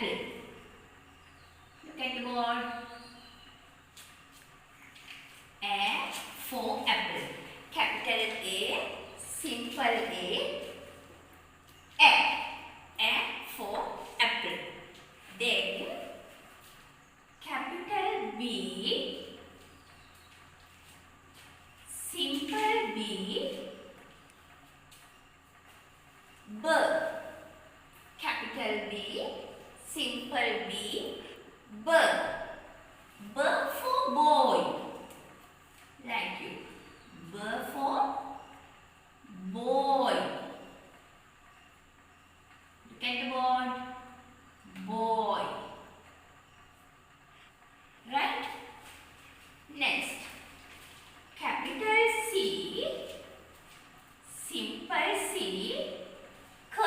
apple. Look at the board. A for apple. Capital A, simple A. A for apple. Then capital B, simple B. B. Capital B, simple B. B. B for boy. Like you. B for boy. Look at the board. Boy. Right? Next. Capital C, simple C. K.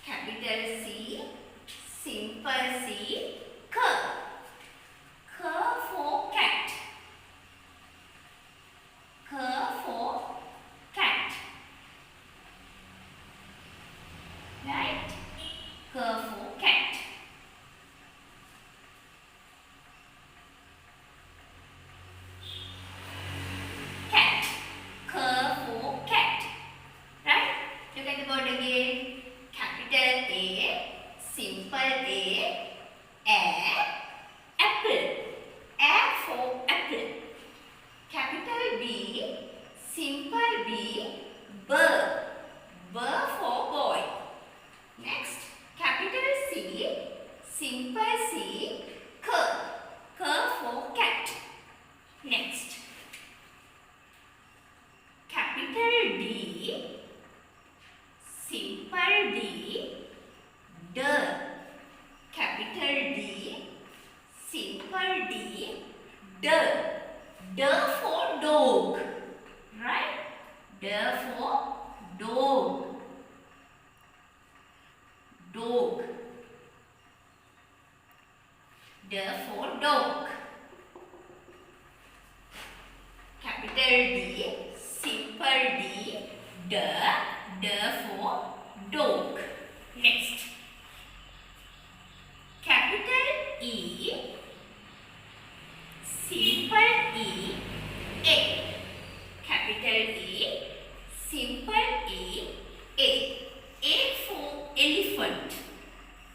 Capital C, simple C. K. K for cat. K for cat. Right? K for cat. Cat. K for cat. Right? Look at the board again. Capital A, simple A. Apple. A for apple. Capital B, simple B. Bird. Bird for boy. Next, capital C, simple C. K. K for cat. Next, capital D, simple D. D. Capital D, simple D. D. D for dog. Right? D for dog. Dog. D for dog. Capital D, simple D. D. D for dog. Next. Capital E, simple E. A. Capital E, simple E. A. A for elephant.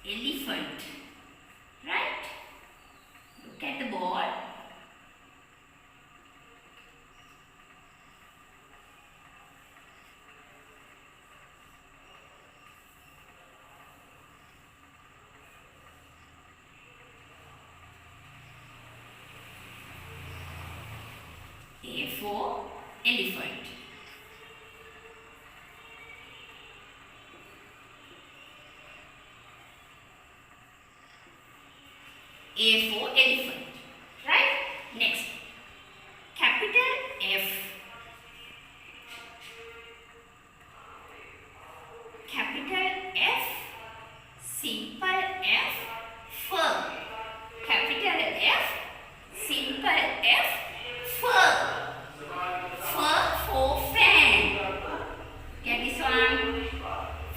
Elephant. Right? Look at the board. A for elephant. A for elephant. Right? Next. Capital F. Capital F. Simple F. Fur. Capital F. Simple F. Fur. Fur for fan. Get this one.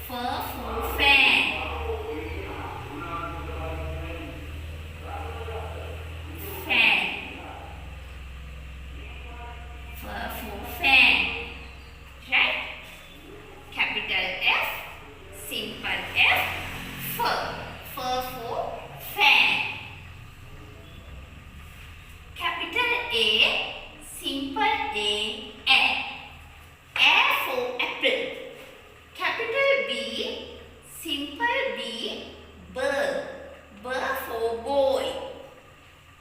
Fur for fan. Fan. Fur for fan. Right? Capital F. Simple F. Fur. Fur for fan. Capital A. Simple A. A for apple. Capital B. Simple B. Bird. Bird for boy.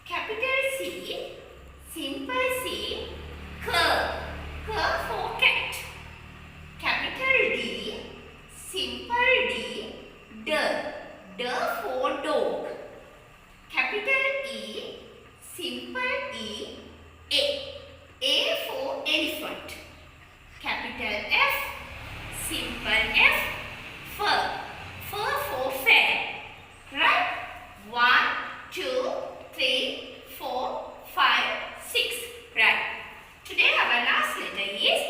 Capital C. Simple C. K. K for cat. Capital D. Simple D. D. D for dog. Capital E. Simple E. A. A for elephant. Capital F. Simple F. Fur. Fur for fan. Right? 1, 2, 3, 4, 5, 6. Right. Today our last letter is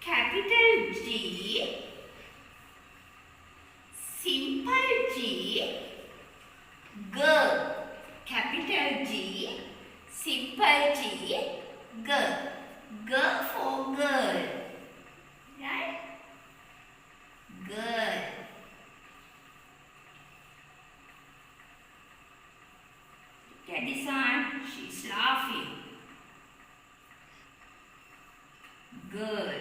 capital G, simple G. G, G. Capital G, simple G, G. G for girl. Right? Girl. Look at this one. She's laughing. Girl.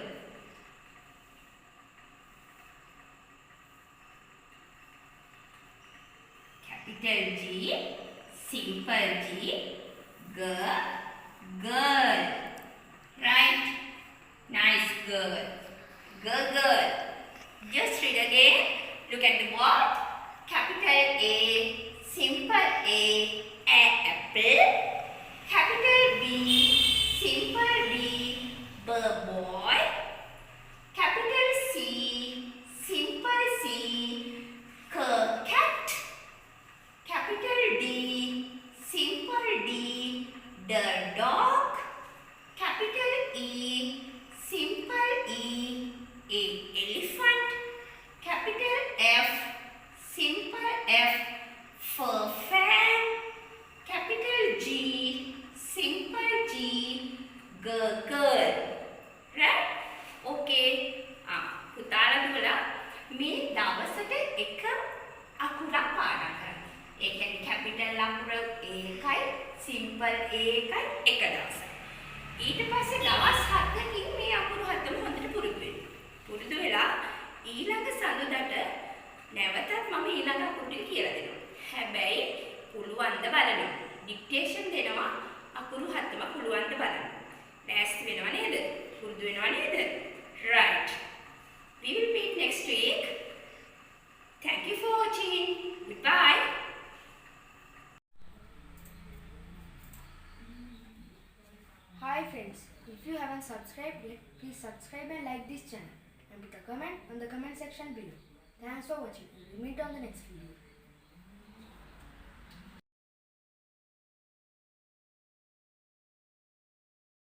Capital G, simple G, girl, girl. Right? Nice girl. Girl. Just read again. Look at the board. Capital A, simple A, apple. Capital B, simple B, boy. Capital C, simple C, cat. Capital D, simple D, the dog. Capital E, simple E, elephant. Capital F, simple F, for fan. Capital G, simple G, girl. Right? Okay. පුතාලා දුවලා මේ දවසට එක අකුරක් පාඩම් කරන්න. ඒ කියන්නේ capital අකුර A එකයි, simple A එකයි එක දවසක්. ඊට පස්සේ දවස් 7කින් මේ අකුරු හතම හොඳට පුරුදු වෙන්න. පුරුදු වෙලා ඊළඟ සඳුදාට නැවතත් මම ඊළඟ අකුරු ටික කියලා දෙනවා. හැබැයි පුළුවන් ද බලන්න. ඩික්ටේෂන් දෙනවා අකුරු හතම පුළුවන් ද බලන්න. ලෑස්ති වෙනව නේද? පුරුදු වෙනව නේද? Right. We will meet next week. Thank you for watching. Goodbye. Hi friends, if you haven't subscribed yet, please subscribe and like this channel and put a comment on the comment section below. Thanks for watching. We will meet on the next video.